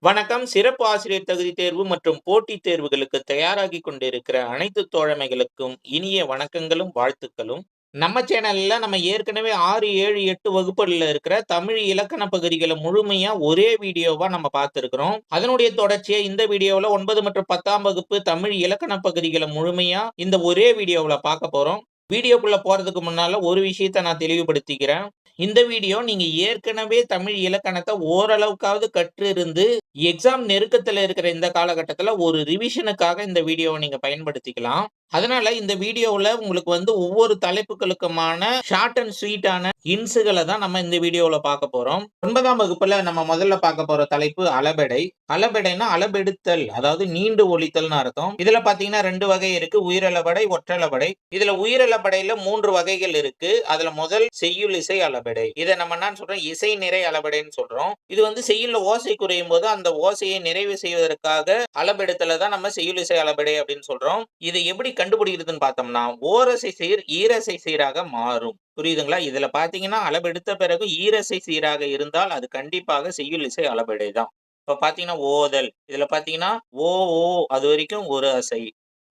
வணக்கம். சிறப்பு ஆசிரியர் தகுதி தேர்வு மற்றும் போட்டித் தேர்வுகளுக்கு தயாராகிக் கொண்டிருக்கிற அனைத்து தோழமைகளுக்கும் இனிய வணக்கங்களும், வாழ்த்துக்களும். நம்ம சேனல்ல நம்ம ஏற்கனவே 6, 7, 8 வகுப்புகள்ல இருக்கிற தமிழ் இலக்கண பகுதிகள முழுமையா ஒரே வீடியோவா நம்ம பார்த்திருக்கிறோம். அதனுடைய தொடர்ச்சியா இந்த வீடியோவுல 9 மற்றும் 10ஆம் வகுப்பு தமிழ் இலக்கண பகுதிகள முழுமையா இந்த ஒரே வீடியோவுல பார்க்க போறோம். வீடியோக்குள்ள போறதுக்கு முன்னால ஒரு விஷயத்த நான் தெளிவுபடுத்திக்கிறேன். இந்த வீடியோ நீங்க ஏற்கனவே தமிழ் இலக்கணத்த ஓரளவுக்காவது கற்றிருந்து எக்ஸாம் நெருக்கத்துல இருக்கிற இந்த காலகட்டத்துல ஒரு ரிவிஷனுக்காக இந்த வீடியோவை நீங்க பயன்படுத்திக்கலாம். அதனால இந்த வீடியோவுல உங்களுக்கு ஒவ்வொரு தலைப்புகளுக்குமான ஷார்ட் அண்ட் ஸ்வீட்டான ஹிண்ட்ஸுகள தான் நம்ம இந்த வீடியோவுல பார்க்க போறோம். 9ஆம் வகுப்புல நம்ம முதல்ல பார்க்க போற தலைப்பு அளபெடை. அளபெடைன்னா அளபெடுத்தல், அதாவது நீண்டு ஒலித்தல்னு அர்த்தம். இதுல பாத்தீங்கன்னா 2 வகை இருக்கு. உயிரளபெடை, ஒற்றளபெடை. இதுல உயிரளபெடையில 3 வகைகள் இருக்கு. அதுல முதல் செய்யுள் இசை அளபெடை. இத நம்ம என்னன்னு சொல்றோம்? இசை நிறை அளபெடைன்னு சொல்றோம். இது செய்யுள்ல ஓசை குறையும் போது அந்த ஓசையை நிறைவு செய்வதற்காக அளபெடுத்தல தான் நம்ம செய்யுள் இசை அளபெடை அப்படின்னு சொல்றோம். இதை எப்படி கண்டுபிடிக்கிறதுன்னு பார்த்தோம்னா, ஓரசை சீர் ஈரசை சீராக மாறும். புரியுதுங்களா? இதுல பாத்தீங்கன்னா அளபெடுத்த பிறகு ஈரசை சீராக இருந்தால் அது கண்டிப்பாக செய்யுள் இசை அளபெடை தான். இப்ப பாத்தீங்கன்னா ஓதல், இதுல பாத்தீங்கன்னா ஓ ஓ அது வரைக்கும் ஒரு அசை,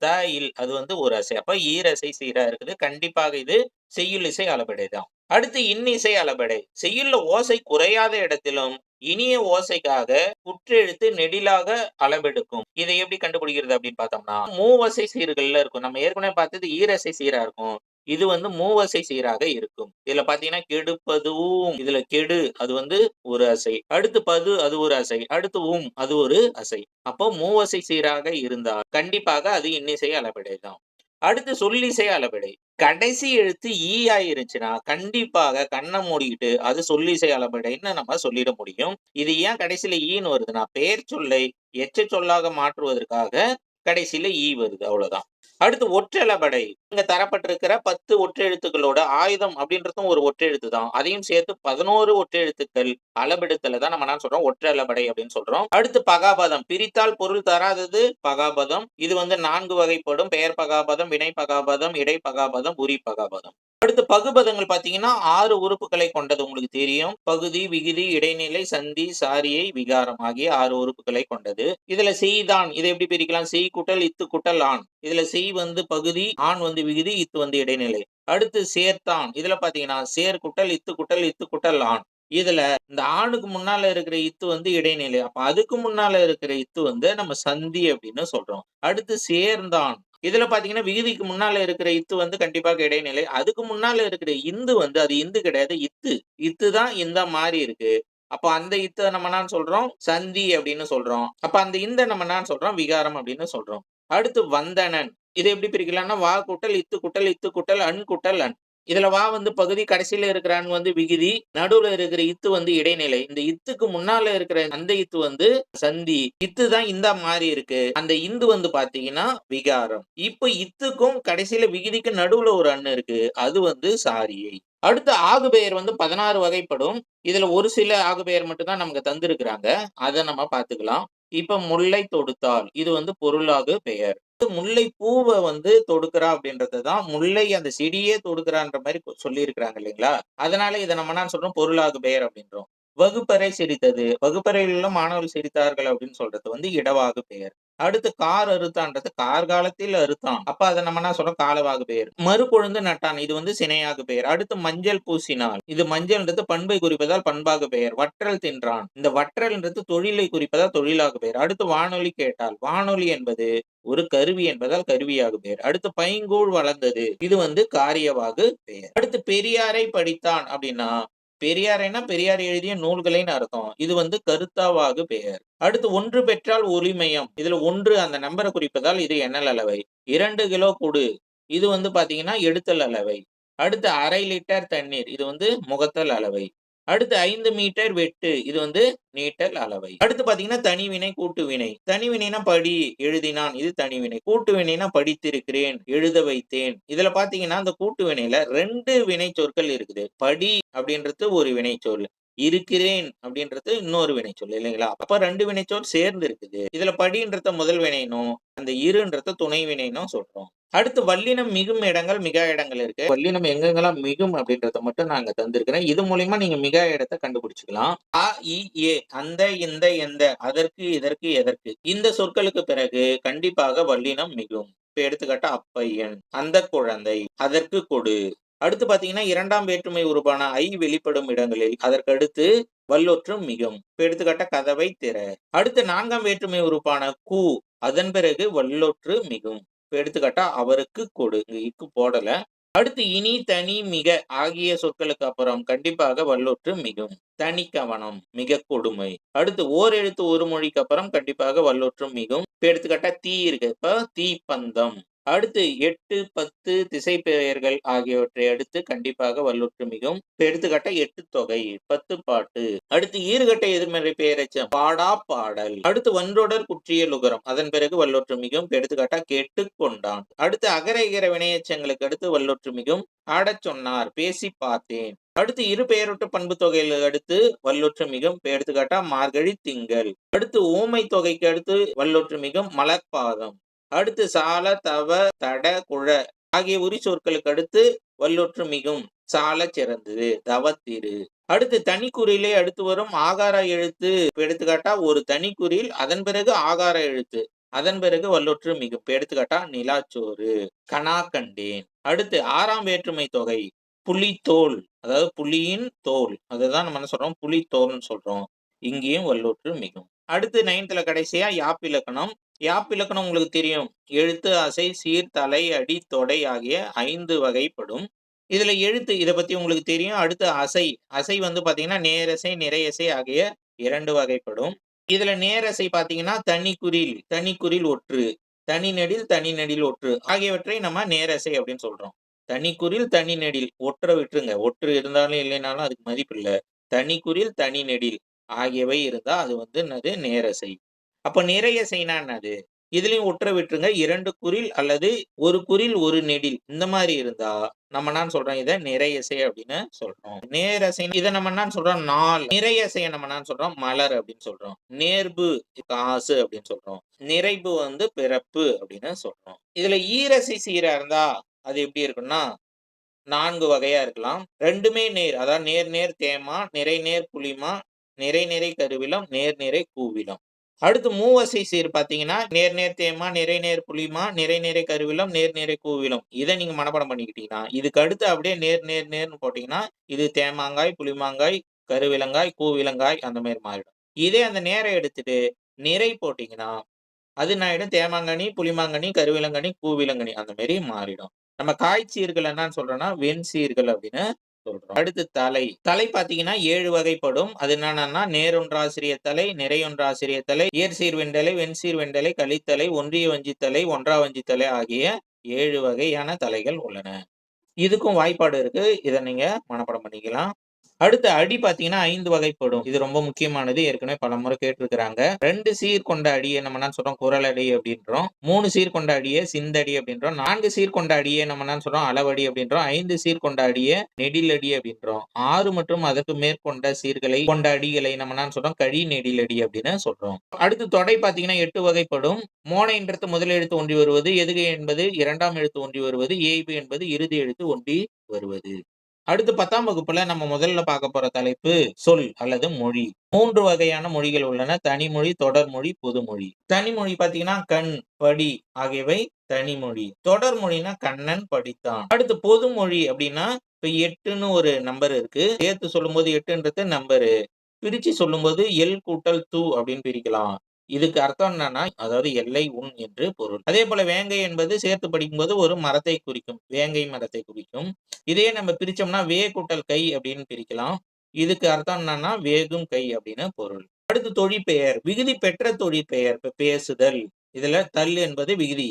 த இல் அது ஒரு அசை. அப்ப ஈரசை சீரா இருக்குது. கண்டிப்பாக இது செய்யுள் இசை அளபெடை தான். அடுத்து இன்னிசை அளபெடை. செய்யுள்ல ஓசை குறையாத இடத்திலும் இனிய ஓசைக்காக குற்றெழுத்து நெடிலாக அளபெடுக்கும். இதை எப்படி கண்டுபிடிக்கிறது அப்படின்னு பார்த்தோம்னா, மூவசை சீர்கள்ல இருக்கும். நம்ம ஏற்கனவே பார்த்தது ஈரசை சீரா இருக்கும். இது மூவசை சீராக இருக்கும். இதுல பாத்தீங்கன்னா கெடுப்பதுவும், இதுல கெடு அது ஒரு அசை, அடுத்து பது அது ஒரு அசை, அடுத்து அது ஒரு அசை. அப்போ மூவசை சீராக இருந்தால் கண்டிப்பாக அது இன்னிசை அளபெடை தான். அடுத்து சொல்லிசை அளபெடை. கடைசி எழுத்து ஈ ஆயிருச்சுன்னா கண்டிப்பாக கண்ண மூடிக்கிட்டு அது சொல்லிசை அளபெடைன்னு நம்ம சொல்லிட முடியும். இது ஏன் கடைசியில ஈன்னு வருதுன்னா, பெயர் சொல்லை எச்ச சொல்லாக மாற்றுவதற்காக கடைசியில ஈ வருது. அவ்வளவுதான். அடுத்து ஒற்றளபெடை. இங்க தரப்பட்டிருக்கிற 10 ஒற்றெழுத்துக்களோட ஆயுதம் அப்படின்றதும் ஒரு ஒற்றெழுத்து தான். அதையும் சேர்த்து 11 ஒற்றெழுத்துக்கள் அளபெடுத்தல தான் நம்ம என்ன சொல்றோம்? ஒற்றளபெடை அப்படின்னு சொல்றோம். அடுத்து பகாபதம். பிரித்தால் பொருள் தராதது பகாபதம். இது 4 வகைப்படும். பெயர் பகாபதம், வினை பகாபதம், இடை பகாபதம், உரி பகாபதம். அடுத்து பகுபதங்கள் பாத்தீங்கன்னா 6 உறுப்புகளை கொண்டது உங்களுக்கு தெரியும். பகுதி, விகுதி, இடைநிலை, சந்தி, சாரியை, விகாரம் ஆகிய 6 உறுப்புகளை கொண்டது. இதுல செய்தான் இதை எப்படி பிரிக்கலாம்? செய் கூட்டல் இத்து கூட்டல் ஆண். இதுல செய் பகுதி, ஆண் விகுதி, இத்து இடைநிலை. அடுத்து சேர்த்தான். இதுல பாத்தீங்கன்னா சேர் கூட்டல் இத்து கூட்டல் இத்து கூட்டல் ஆண். இதுல இந்த ஆணுக்கு முன்னால இருக்கிற இத்து இடைநிலை. அப்ப அதுக்கு முன்னால இருக்கிற இத்து நம்ம சந்தி அப்படின்னு சொல்றோம். அடுத்து சேர்ந்தான். இதுல பாத்தீங்கன்னா விகுதிக்கு முன்னால இருக்கிற இத்து கண்டிப்பாக இடைநிலை. அதுக்கு முன்னால இருக்கிற இந்து அது இந்து கிடையாது, இத்து. இத்து தான் இந்த மாறி இருக்கு. அப்ப அந்த இத்த நம்ம என்ன சொல்றோம்? சந்தி அப்படின்னு சொல்றோம். அப்ப அந்த இந்த நம்ம என்ன சொல்றோம்? விகாரம் அப்படின்னு சொல்றோம். அடுத்து வந்தனன். இதை எப்படி பிரிக்கலாம்னா, வா கூட்டல் இத்து கூட்டல் இத்து கூட்டல் அன் கூட்டல் அன். இதுல வா பகுதி, கடைசியில இருக்கிற அன் விகுதி, நடுவுல இருக்கிற இத்து இடைநிலை. இந்த இத்துக்கு முன்னால இருக்கிற அந்த இத்து சந்தி. இத்து தான் இந்த மாறி இருக்கு. அந்த இந்து பாத்தீங்கன்னா விகாரம். இப்ப இத்துக்கும் கடைசியில விகுதிக்கு நடுவுல ஒரு அன் இருக்கு. அது சாரியை. அடுத்து ஆகுபெயர் 16 வகைப்படும். இதுல ஒரு சில ஆகுபெயர் மட்டும் தான் நமக்கு தந்திருக்கிறாங்க. அத நம்ம பாத்துக்கலாம். இப்ப முல்லை தொடுத்தாள். இது பொருளாகு பெயர். முல்லை பூவ தொடுக்கிறா அப்படின்றது தான் முல்லை அந்த செடியே தொடுக்கிறான்ற மாதிரி சொல்லியிருக்கிறாங்க இல்லைங்களா? அதனால இத நம்ம என்ன சொல்றோம்? பொருளாகு பெயர் அப்படின்றோம். வகுப்பறை சிரித்தது. வகுப்பறையில் உள்ள மாணவர்கள் சிரித்தார்கள் அப்படின்னு சொல்றது இடவாகு பெயர். அடுத்து கார் அறுத்தான்றது கார்காலத்தில் அறுத்தான். அப்ப அத நம்ம என்ன சொல்றோம்? காலவாகு பெயர். மறுபொழுந்து நட்டான். இது சினையாகு பெயர். அடுத்து மஞ்சள் பூசினாள். இது மஞ்சள்ன்றது பண்பை குறிப்பதால் பண்பாகு பெயர். வற்றல் தின்றான். இந்த வற்றல்ன்றது தொழிலை குறிப்பதால் தொழிலாகு பெயர். அடுத்து வானொலி கேட்டாள். வானொலி என்பது ஒரு கருவி என்பதால் கருவியாகு பெயர். அடுத்து பைங்கூழ் வளர்ந்தது. இது காரியவாகு பெயர். அடுத்து பெரியாரை படித்தான் அப்படின்னா, பெரியாரைனா பெரியார் எழுதிய நூல்களைன்னு அர்த்தம். இது கருத்தாவாகு பெயர். அடுத்து ஒன்று பெற்றால் ஒளிமயம். இதுல 1 அந்த நம்பரை குறிப்பதால் இது எண்ணல் அளவை. 2 கிலோ கொடு. இது பாத்தீங்கன்னா எடுத்தல் அளவை. அடுத்து 1/2 லிட்டர் தண்ணீர். இது முகத்தல் அளவை. அடுத்து 5 மீட்டர் வெட்டு. இது நீட்டல் அளவை. அடுத்து பாத்தீங்கன்னா தனிவினை, கூட்டுவினை. தனிவினைனா படி, எழுதினான். இது தனிவினை. கூட்டுவினைனா படித்திருக்கிறேன், எழுத வைத்தேன். இதுல பாத்தீங்கன்னா அந்த கூட்டுவினையில 2 வினை சொற்கள் இருக்குது. படி அப்படின்றது ஒரு வினைச்சொல். இருக்கிறேன் அப்படின்றது இன்னொரு வினைச்சொல் இல்லைங்களா? அப்ப 2 வினைச்சொல் சேர்ந்து இருக்குது. இதுல படின்றத முதல் வினைனும், அந்த இருன்றத துணை வினைன்னும் சொல்றோம். அடுத்து வல்லினம் மிகும் இடங்கள், மிகா இடங்கள் இருக்கு. வல்லினம் எங்கெங்கெல்லாம் மிகும் அப்படின்றத மட்டும் நான் இங்க தந்திருக்கிறேன். இது மூலியமா நீங்க மிகா இடத்த கண்டுபிடிச்சுக்கலாம். அ, இ, ஏ, அந்த, இந்த, எந்த, அதற்கு, இதற்கு, எதற்கு இந்த சொற்களுக்கு பிறகு கண்டிப்பாக வல்லினம் மிகும். இப்ப எடுத்துக்காட்டா அப்பையன், அந்த குழந்தை, அதற்கு கொடு. அடுத்து பாத்தீங்கன்னா 2ஆம் வேற்றுமை உருபான ஐ வெளிப்படும் இடங்களில் அதற்கு அடுத்து வல்லொற்றும் மிகும். இப்ப எடுத்துக்காட்டா கதவை திற. அடுத்து 4ஆம் வேற்றுமை உருபான கு அதன் பிறகு வல்லொற்று மிகும். இப்ப எடுத்துக்காட்டா அவருக்கு கொடு. இங்க இக்கு போடல. அடுத்து இனி, தனி, மிக ஆகிய சொற்களுக்கு அப்புறம் கண்டிப்பாக வல்லொற்று மிகும். தனி கவனம், மிக கொடுமை. அடுத்து ஓர் எழுத்து ஒரு மொழிக்கு அப்புறம் கண்டிப்பாக வல்லொற்றும் மிகும். இப்ப எடுத்துக்காட்டா தீ இருக்கு. இப்ப தீப்பந்தம். அடுத்து 8, 10 திசைப்பெயர்கள் ஆகியவற்றை அடுத்து கண்டிப்பாக வல்லொற்று மிகும். இப்ப எடுத்துக்காட்டா 8 தொகை, 10 பாட்டு. அடுத்து ஈறுகெட்ட எதிர்மறை பெயரெச்சம் பாடா பாடல். அடுத்து ஒன்றொடர் குற்றியல் உகரம் அதன் பிறகு வல்லொற்று மிகும். இப்ப எடுத்துக்காட்டா கேட்டுக் கொண்டான். அடுத்து அகர இகர வினையெச்சங்களுக்கு அடுத்து வல்லொற்று மிகும். ஆடச் சொன்னார், பேசி பார்த்தேன். அடுத்து இரு பெயரொட்டு பண்பு தொகையில் அடுத்து வல்லொற்று மிகும். இப்ப எடுத்துக்காட்டா மார்கழி திங்கள். அடுத்து ஊமை தொகைக்கு அடுத்து வல்லொற்று மிகும். மலர்பாதம். அடுத்து சால, தவ, தட, குழ ஆகிய உரி சொற்களுக்கு அடுத்து வல்லொற்று மிகும். சாலச் சிறந்தது, தவத்திரு. அடுத்து தனிக்குறிலே அடுத்து வரும் ஆகார எழுத்து. இப்ப எடுத்துக்காட்டா ஒரு தனிக்குறில் அதன் பிறகு ஆகார எழுத்து. அதன் பிறகு வல்லொற்று மிகும். இப்ப எடுத்துக்காட்டா நிலாச்சோறு, கனா கண்டேன். அடுத்து 6ஆம் வேற்றுமை தொகை புலித்தோல், அதாவது புலியின் தோல். அதுதான் நம்ம என்ன சொல்றோம், புலித்தோல்னு சொல்றோம். இங்கேயும் வல்லொற்று மிகும். அடுத்து 9th கடைசியா யாப்பிலக்கணம். யாப்பிலக்கணம் உங்களுக்கு தெரியும். எழுத்து, அசை, சீர், தலை, அடி, தொடை ஆகிய 5 வகைப்படும். இதுல எழுத்து இத பத்தி உங்களுக்கு தெரியும். அடுத்து அசை. அசை வந்து பாத்தீங்கன்னா நேரசை, நிறையசை ஆகிய 2 வகைப்படும். இதுல நேரசை பாத்தீங்கன்னா தனிக்குறில், தனிக்குறில் ஒற்று, தனி நெடில், தனி நெடில் ஒற்று ஆகியவற்றை நம்ம நேரசை அப்படின்னு சொல்றோம். தனிக்குறில், தனி நெடில் ஒற்ற விட்டுருங்க. ஒற்று இருந்தாலும் இல்லைனாலும் அதுக்கு மதிப்பு இல்ல. தனிக்குறில், தனி நெடில் ஆகியவை இருந்தா அது வந்து என்னது நேரசை. அப்ப நிறையசைனா என்னது? இதுலயும் ஒற்ற விட்டுருங்க. 2 குறில் அல்லது 1 குறில் 1 நெடில் இந்த மாதிரி இருந்தா நம்ம என்ன சொல்றோம், இத நிறையசை அப்படின்னு சொல்றோம். நேரசை இத நம்ம என்ன சொல்றோம், நாள். நிறையசைய நம்ம என்ன சொல்றோம், மலர் அப்படின்னு சொல்றோம். நேர்பு காசு அப்படின்னு சொல்றோம். நிறைவு வந்து பிறப்பு அப்படின்னு சொல்றோம். இதுல ஈரசை சீரா இருந்தா அது எப்படி இருக்கும்னா 4 வகையா இருக்கலாம். 2மே நேர். அதாவது நேர் நேர் தேமா, நிறை நேர் புளிமா, நிறை நிறை கருவிலம், நேர் நிறை கூவிலம். அடுத்து மூவசை சீர் பார்த்தீங்கன்னா, நேர் நேர் தேமா, நிறை நேர் புளிமா, நிறை நிறை கருவிலம், நேர் நிறை கூவிலம். இத நீங்க மனப்பாடம் பண்ணிக்கிட்டீங்கன்னா, இதுக்கு அடுத்து அப்படியே நேர் நேர் நேர்ன்னு போட்டீங்கன்னா, இது தேமாங்காய், புளிமாங்காய், கருவிலங்காய், கூவிலங்காய் அந்த மாரி மாறிடும். இதே அந்த நேர எடுத்துட்டு நிறை போட்டீங்கன்னா, அது என்ன ஆயிடும், தேமாங்கனி, புளிமாங்கனி, கருவிலங்கனி, கூவிலங்கனி அந்த மாரி மாறிடும். நம்ம காய்ச்சீர்கள் என்னன்னு சொல்றோம்னா, வெண்சீர்கள் அப்படின்னு சொல்றோம். அடுத்து தலை. தலை பார்த்தீங்கன்னா 7 வகைப்படும். அது என்னன்னா நேரொன்றாசிரிய தலை, நிறையொன்றாசிரிய தலை, ஏர்சீர் வெண்டலை, வெண்சீர் வெண்டலை, கலித்தலை, ஒன்றிய வஞ்சித்தலை, ஒன்றா வஞ்சித்தலை ஆகிய 7 வகையான தலைகள் உள்ளன. இதுக்கும் வாய்ப்பாடு இருக்கு. இத நீங்க மனப்பாடம் பண்ணிக்கலாம். அடுத்து அடி பார்த்தீங்கன்னா 5 வகைப்படும். இது ரொம்ப முக்கியமானது. ஏற்கனவே பலமுறை கேட்டிருக்கிறாங்க. 2 சீர் கொண்ட அடியை நம்ம என்ன சொல்றோம், குறளடி அப்படின்றோம். 3 சீர் கொண்ட அடியை சிந்தடி அப்படின்றோம். 4 சீர் கொண்ட அடியை நம்ம என்ன சொல்றோம், அளவடி அப்படின்றோம். 5 சீர் கொண்ட அடியை நெடிலடி அப்படின்றோம். 6 மற்றும் அதற்கு மேற்கொண்ட சீர்களை கொண்ட அடிகளை நம்ம என்ன சொல்றோம், கழி நெடிலடி அப்படின்னு சொல்றோம். அடுத்து தொடை பார்த்தீங்கன்னா 8 வகைப்படும். மோனைன்றது முதல் எழுத்து ஒன்றி வருவது, எதுகை என்பது 2ஆம் எழுத்து ஒன்றி வருவது, ஏய்பு என்பது இறுதி எழுத்து ஒன்றி வருவது. அடுத்து 10ஆம் வகுப்புல நம்ம முதல்ல பார்க்க போற தலைப்பு சொல் அல்லது மொழி. 3 வகையான மொழிகள் உள்ளன. தனிமொழி, தொடர்மொழி, பொதுமொழி. தனிமொழி பார்த்தீங்கன்னா கண், படி ஆகியவை தனிமொழி. தொடர்மொழினா கண்ணன் படித்தான். அடுத்து பொதுமொழி அப்படின்னா இப்ப 8ன்னு ஒரு நம்பர் இருக்கு. சேர்த்து சொல்லும்போது 8ன்றது நம்பரு. பிரிச்சு சொல்லும்போது எல் கூட்டல் து அப்படின்னு பிரிக்கலாம். இதுக்கு அர்த்தம் என்னன்னா, அதாவது எல்லை உன் என்று பொருள். அதே போல வேங்கை என்பது சேர்த்து படிக்கும்போது ஒரு மரத்தை குறிக்கும். வேங்கை மரத்தை குறிக்கும். இதே நம்ம பிரிச்சோம்னா வே கூட்டல் கை அப்படின்னு பிரிக்கலாம். இதுக்கு அர்த்தம் என்னன்னா வேகும் கை அப்படின்னு பொருள். அடுத்து தொழிற்பெயர். விகுதி பெற்ற தொழிற்பெயர். இப்ப பேசுதல். இதுல தல் என்பது விகுதி.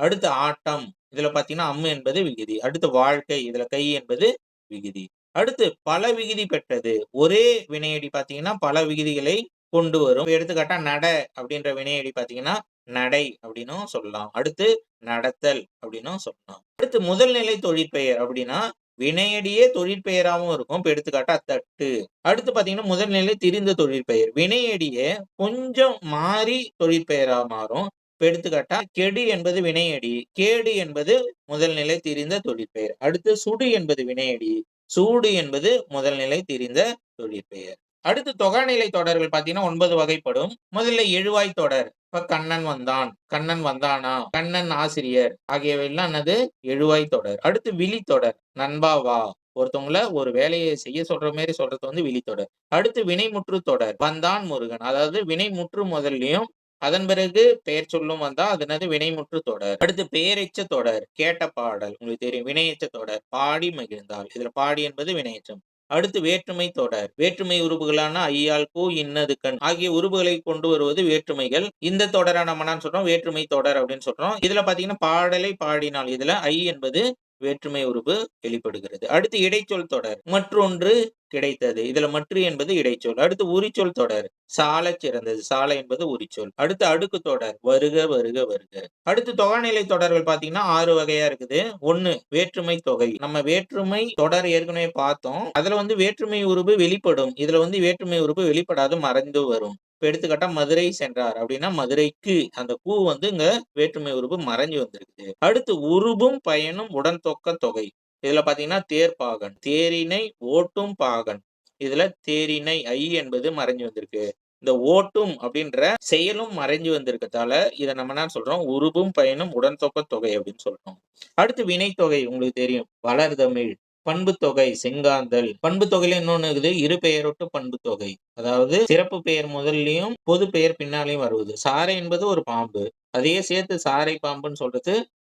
அடுத்து ஆட்டம். இதுல பாத்தீங்கன்னா அம்மு என்பது விகுதி. அடுத்து வாழ்க்கை. இதுல கை என்பது விகுதி. அடுத்து பல விகுதி பெற்றது. ஒரே வினையடி பாத்தீங்கன்னா பல விகுதிகளை கொண்டு வரும். எடுத்துக்காட்டா நட அப்படின்ற வினையடி பாத்தீங்கன்னா நடை அப்படின்னும் சொல்லலாம். அடுத்து நடத்தல் அப்படின்னும் சொல்லலாம். அடுத்து முதல் நிலை தொழிற்பெயர் அப்படின்னா வினையடியே தொழிற்பெயராவும் இருக்கும். இப்ப எடுத்துக்காட்டா தட்டு. அடுத்து பார்த்தீங்கன்னா, முதல் நிலை திரிந்த தொழிற்பெயர். வினையடியே கொஞ்சம் மாறி தொழிற்பெயரா மாறும். இப்ப எடுத்துக்காட்டா, கெடு என்பது வினையடி. கேடு என்பது முதல் நிலை திரிந்த தொழிற்பெயர். அடுத்து சுடு என்பது வினையடி. சூடு என்பது முதல் நிலை திரிந்த தொழிற்பெயர். அடுத்து தொகாநிலை தொடர்கள் பார்த்தீங்கன்னா 9 வகைப்படும். முதல்ல எழுவாய் தொடர். இப்ப கண்ணன் வந்தான், கண்ணன் வந்தானா, கண்ணன் ஆசிரியர் ஆகியவையெல்லாம் என்னது? எழுவாய் தொடர். அடுத்து விழித்தொடர். நண்பா வா. ஒருத்தவங்கள ஒரு வேலையை செய்ய சொல்ற மாரி சொல்றது வந்து விழித்தொடர். அடுத்து வினைமுற்று தொடர். வந்தான் முருகன். அதாவது வினைமுற்று முதல்லயும் அதன் பிறகு பெயர் சொல்லும் வந்தா அது என்னது? வினைமுற்று தொடர். அடுத்து பெயரெச்ச தொடர். கேட்ட பாடல். உங்களுக்கு தெரியும். வினையெச்ச தொடர். பாடி மகிழ்ந்தாள். இதுல பாடி என்பது வினையெச்சம். அடுத்து வேற்றுமை தொடர். வேற்றுமை உருபுகளான ஐயால், பூ, இன்னது, கண் ஆகிய உருபுகளை கொண்டு வருவது வேற்றுமைகள். இந்த தொடரை நம்ம என்ன சொல்றோம்? வேற்றுமை தொடர் அப்படின்னு சொல்றோம். இதுல பாத்தீங்கன்னா பாடலை பாடினால் இதுல ஐ என்பது வேற்றுமை உருபு வெளிப்படுகிறது. அடுத்து இடைச்சொல் தொடர். மற்றொன்று கிடைத்தது. இதுல மற்று என்பது இடைச்சொல். அடுத்து உரிச்சொல் தொடர். சாலச் சிறந்தது. சால என்பது உரிச்சொல். அடுத்து அடுக்கு தொடர். வருக வருக வருக. அடுத்து தொகாநிலை தொடர்கள் பாத்தீங்கன்னா 6 வகையா இருக்குது. 1 வேற்றுமை தொகை. நம்ம வேற்றுமை தொடர் ஏற்கனவே பார்த்தோம். அதுல வந்து வேற்றுமை உருபு வெளிப்படும். இதுல வந்து வேற்றுமை உருபு வெளிப்படாது, மறைந்து வரும். இப்ப எடுத்துக்காட்டா மதுரை சென்றார் அப்படின்னா மதுரைக்கு அந்த கூ வந்து இங்க வேற்றுமை உருபு மறைஞ்சு வந்திருக்குது. அடுத்து உருபும் பயனும் உடன் தொக்க தொகை. இதுல பாத்தீங்கன்னா தேர்ப்பாகன். தேரினை ஓட்டும் பாகன். இதுல தேரினை ஐ என்பது மறைஞ்சு வந்திருக்கு. இந்த ஓட்டும் அப்படின்ற செயலும் மறைஞ்சு வந்திருக்கதால இதை நம்ம என்ன சொல்றோம்? உருபும் பயனும் உடன் தொக்க தொகை அப்படின்னு சொல்றோம். அடுத்து வினைத்தொகை. உங்களுக்கு தெரியும். வளர்தமிழ். பண்பு தொகை. செங்காந்தல். பண்பு தொகையில இன்னொன்னு இருக்குது. இரு பெயரொட்டு பண்பு தொகை. அதாவது சிறப்பு பெயர் முதல்லயும் பொது பெயர் பின்னாலையும் வருவது. சாறை என்பது ஒரு பாம்பு. அதையே சேர்த்து சாறை பாம்புன்னு சொல்றது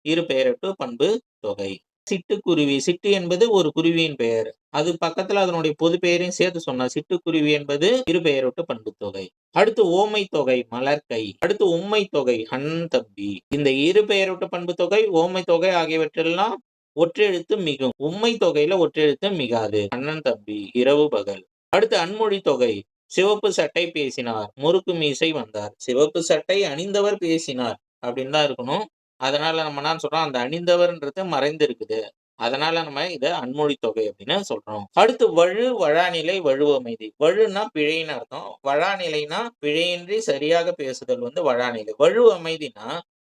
இரு பெயரொட்டு பண்பு தொகை. சிட்டுக்குருவி. சிட்டு என்பது ஒரு குருவியின் பெயர். அது பக்கத்துல அதனுடைய பொது பெயரையும் சேர்த்து சொன்னா சிட்டுக்குருவி என்பது இரு பெயரொட்டு பண்பு தொகை. அடுத்து ஓமை தொகை. மலர்கை. அடுத்து உம்மை தொகை. அண்ணன் தம்பி. இந்த இரு பெயரொட்டு பண்பு தொகை, ஓமை தொகை ஆகியவற்றெல்லாம் ஒற்றெழுத்து மிகும். உம்மை தொகையில ஒற்றெழுத்து மிகாது. அண்ணன் தம்பி. இரவு பகல். அடுத்து அன்மொழி தொகை. சிவப்பு சட்டை பேசினார். முறுக்கு மீசை வந்தார். சிவப்பு சட்டை அணிந்தவர் பேசினார் அப்படின்னு தான் இருக்கணும். அதனால நம்ம என்ன சொல்றோம்? அந்த அணிந்தவர்ன்றது மறைந்து இருக்குது. அதனால நம்ம இத அன்மொழி தொகை அப்படின்னு சொல்றோம். அடுத்து வழு, வழாநிலை, வழுவமைதி. வழுன்னா பிழைன்னு அர்த்தம். வழாநிலைனா பிழையின்றி சரியாக பேசுதல் வந்து வழாநிலை. வழு அமைதினா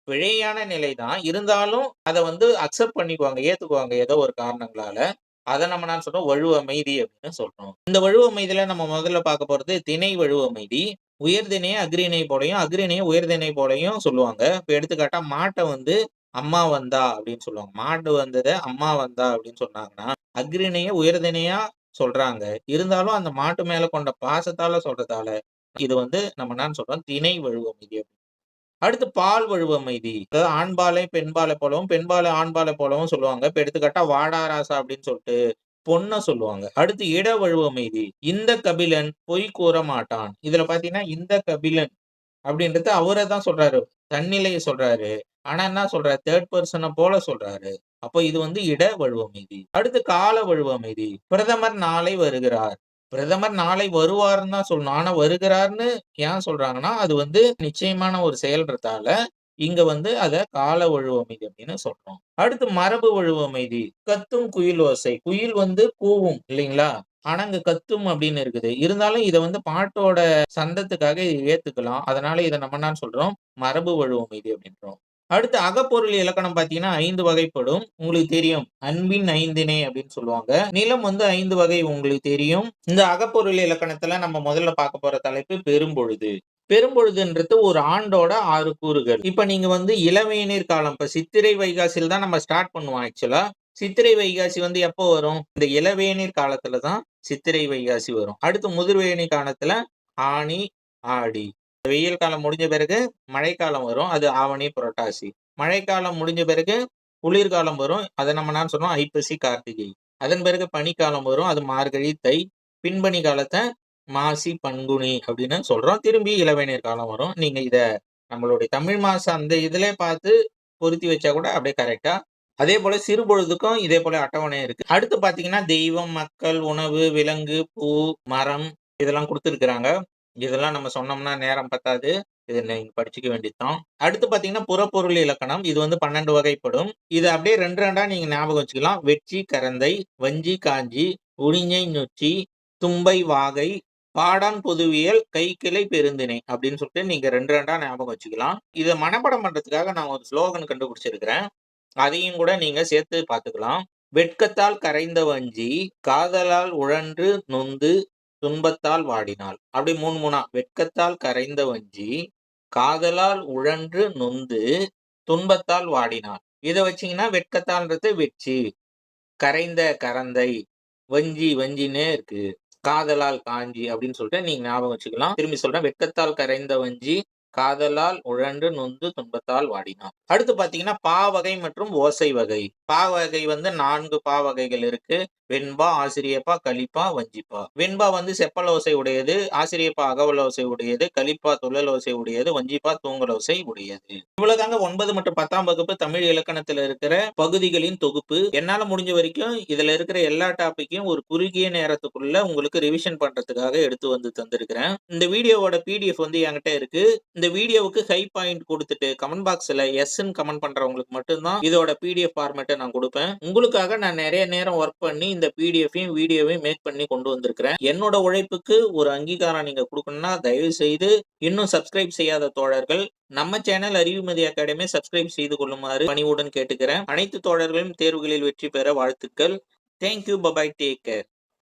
பிழையான நிலை தான். இருந்தாலும் அத வந்து அக்செப்ட் பண்ணிக்குவாங்க, ஏத்துக்குவாங்க ஏதோ ஒரு காரணங்களால. அத நம்ம என்ன சொல்றோம்? வழுவ அமைதி அப்படின்னு சொல்றோம். இந்த வழுவ அமைதியில நம்ம முதல்ல பார்க்க போறது திணை வழுவ அமைதி. உயர்திணைய அஃறிணை போலயும், அஃறிணைய உயர்திணை போலயும் சொல்லுவாங்க. இப்ப எடுத்துக்காட்டா மாட்ட வந்து அம்மா வந்தா அப்படின்னு சொல்லுவாங்க. மாடு வந்தத அம்மா வந்தா அப்படின்னு சொன்னாங்கன்னா, அஃறிணைய உயர்திணையா சொல்றாங்க. இருந்தாலும் அந்த மாட்டு மேல கொண்ட பாசத்தால சொல்றதால, இது வந்து நம்ம என்ன சொல்றோம்? திணை வழுவ அமைதி. அடுத்து பால் வழுவ அமைதி. அதாவது ஆண்பாலை பெண்பாலை போலவும், பெண்பாலை ஆண்பாலை போலவும் சொல்லுவாங்க. இப்ப எடுத்துக்காட்டா வாடா ராசா அப்படின்னு சொல்லிட்டு பொண்ண சொல்லுவாங்க. அடுத்து இட வழுவ அமைதி. இந்த கபிலன் பொய் கூற மாட்டான். இதுல பாத்தீங்கன்னா இந்த கபிலன் அப்படின்றது அவரை தான் சொல்றாரு. தன்னிலையை சொல்றாரு. ஆனா என்ன சொல்றாரு? தேர்ட் பெர்சன போல சொல்றாரு. அப்போ இது வந்து இட வழுவ அமைதி. அடுத்து கால வழுவ அமைதி. பிரதமர் நாளை வருகிறார். பிரதமர் நாளை வருவார்ன்னு தான் சொல்லணும். ஆனா வருகிறார்ன்னு ஏன் சொல்றாங்கன்னா, அது வந்து நிச்சயமான ஒரு செயல்றதால, இங்க வந்து அத கால வழுவ அமைதி அப்படின்னு சொல்றோம். அடுத்து மரபு வழுவ அமைதி. கத்தும் குயில் ஓசை. குயில் வந்து கூவும் இல்லைங்களா? ஆனா இங்க கத்தும் அப்படின்னு இருக்குது. இருந்தாலும் இத வந்து பாட்டோட சந்தத்துக்காக ஏத்துக்கலாம். அதனால இத நம்ம என்ன சொல்றோம்? மரபு வழுவ அமைதி அப்படின்றோம். அடுத்து அகப்பொருள் இலக்கணம் பார்த்தீங்கன்னா 5 வகைப்படும். உங்களுக்கு தெரியும். அன்பின் ஐந்திணை அப்படின்னு சொல்லுவாங்க. நிலம் வந்து 5 வகை உங்களுக்கு தெரியும். இந்த அகப்பொருள் இலக்கணத்துல நம்ம முதல்ல பார்க்க போற தலைப்பு பெரும்பொழுது. பெரும்பொழுதுன்றது ஒரு ஆண்டோட 6 கூறுகள். இப்ப நீங்க வந்து இளவேனிற் காலம், இப்ப சித்திரை வைகாசியில தான் நம்ம ஸ்டார்ட் பண்ணுவோம் ஆக்சுவலா. சித்திரை வைகாசி வந்து எப்போ வரும்? இந்த இளவேனிற் காலத்துல தான் சித்திரை வைகாசி வரும். அடுத்து முதிர்வேனிற் காலத்துல ஆனி, ஆடி. வெயில் காலம் முடிஞ்ச பிறகு மழைக்காலம் வரும். அது ஆவணி, புரட்டாசி. மழைக்காலம் முடிஞ்ச பிறகு குளிர்காலம் வரும். அத நம்ம என்ன சொல்றோம்? ஐப்பசி, கார்த்திகை. அதன் பிறகு பனிக்காலம் வரும். அது மார்கழி, தை. பின்பனி காலத்த மாசி, பங்குனி அப்படின்னு சொல்றோம். திரும்பி இளவேனிற் காலம் வரும். நீங்க இத நம்மளுடைய தமிழ் மாசம் அந்த இதிலே பார்த்து பொருத்தி வச்சா கூட அப்படியே கரெக்ட்டா. அதே போல சிறுபொழுதுக்கும் இதே போல அட்டவணை இருக்கு. அடுத்து பார்த்தீங்கன்னா, தெய்வம், மக்கள், உணவு, விலங்கு, பூ, மரம் இதெல்லாம் குடுத்திருக்கிறாங்க. இதெல்லாம் நம்ம சொன்னோம்னா நேரம் பத்தாது. இத நீங்க படிச்சுக்க வேண்டியது தான். அடுத்து பார்த்தீங்கன்னா, புறப்பொருள் இலக்கணம். இது வந்து 12 வகைப்படும். இத அப்படியே 2, 2ஆ நீங்க ஞாபகம் வச்சுக்கலாம். வெட்சி, கரந்தை, வஞ்சி, காஞ்சி, உழிஞை, நொச்சி, தும்பை, வாகை, பாடான் பொதுவியல், கைக்கிளை, பெருந்திணை அப்படின்னு சொல்லிட்டு நீங்க 2, 2ஆ ஞாபகம் வச்சுக்கலாம். இத மனப்பாடம் பண்றதுக்காக நான் ஒரு ஸ்லோகன் கண்டுபிடிச்சிருக்கிறேன். அதையும் கூட நீங்க சேர்த்து பார்த்துக்கலாம். வெட்கத்தால் கரைந்த வஞ்சி, காதலால் உழன்று நொந்து, துன்பத்தால் வாடினாள். அப்படி 3, 3ஆ. வெட்கத்தால் கரைந்த வஞ்சி, காதலால் உழன்று நொந்து, துன்பத்தால் வாடினாள். இத வச்சீங்கன்னா, வெட்கத்தால்ன்றது வெட்சி, கரைந்த கரந்தை, வஞ்சி வஞ்சின்னே இருக்கு. காதலால் காஞ்சி அப்படின்னு சொல்லிட்டு நீங்க ஞாபகம் வச்சுக்கலாம். திரும்பி சொல்றேன். வெட்கத்தால் கரைந்த வஞ்சி, காதலால் உழன்று நொந்து, துன்பத்தால் வாடினாள். அடுத்து பார்த்தீங்கன்னா, பா வகை மற்றும் ஓசை வகை. பா வகை வந்து 4 பா வகைகள் இருக்கு. வெண்பா, ஆசிரியப்பா, கலிப்பா, வஞ்சிப்பா. வெண்பா வந்து செப்பல் ஓசை உடையது, ஆசிரியப்பா அகவல் ஓசை உடையது, கலிப்பா துள்ளல் ஓசை உடையது, வஞ்சிப்பா தூங்கல் ஓசை உடையது. இவ்வளவுதாங்க 9 மற்றும் 10ஆம் வகுப்பு தமிழ் இலக்கணத்துல இருக்கிற பகுதிகளின் தொகுப்பு. என்னால முடிஞ்ச வரைக்கும் இதுல இருக்கிற எல்லா டாபிக்கையும் ஒரு குறுகிய நேரத்துக்குள்ள உங்களுக்கு ரிவிஷன் பண்றதுக்காக எடுத்து வந்து தந்திருக்கிறேன். இந்த வீடியோவோட பிடிஎஃப் வந்து என்கிட்ட இருக்கு. இந்த வீடியோவுக்கு ஹை பாயிண்ட் கொடுத்துட்டு கமெண்ட் பாக்ஸ்ல எஸ்ன்னு கமெண்ட் பண்றவங்களுக்கு மட்டும்தான் இதோட பிடிஎஃப் ஃபார்மேட்டை நான் கொடுப்பேன். உங்களுக்காக நான் நிறைய நேரம் ஒர்க் பண்ணி இந்த பிடிஎஃபையும் வீடியோவையும் மேக் பண்ணி கொண்டு வந்திருக்கிறேன். என்னோட உழைப்புக்கு ஒரு அங்கீகாரம் நீங்க கொடுக்கணும்னா தயவு செய்து இன்னும் சப்ஸ்கிரைப் செய்யாத தோழர்கள் நம்ம சேனல் அறிவுமதி அகாடமி சப்ஸ்கிரைப் செய்து கொள்ளுமாறு பணிவுடன் கேட்டுக்கிறேன். அனைத்து தோழர்களும் தேர்வுகளில் வெற்றி பெற வாழ்த்துக்கள். தேங்க்யூ. பபாய். Take care.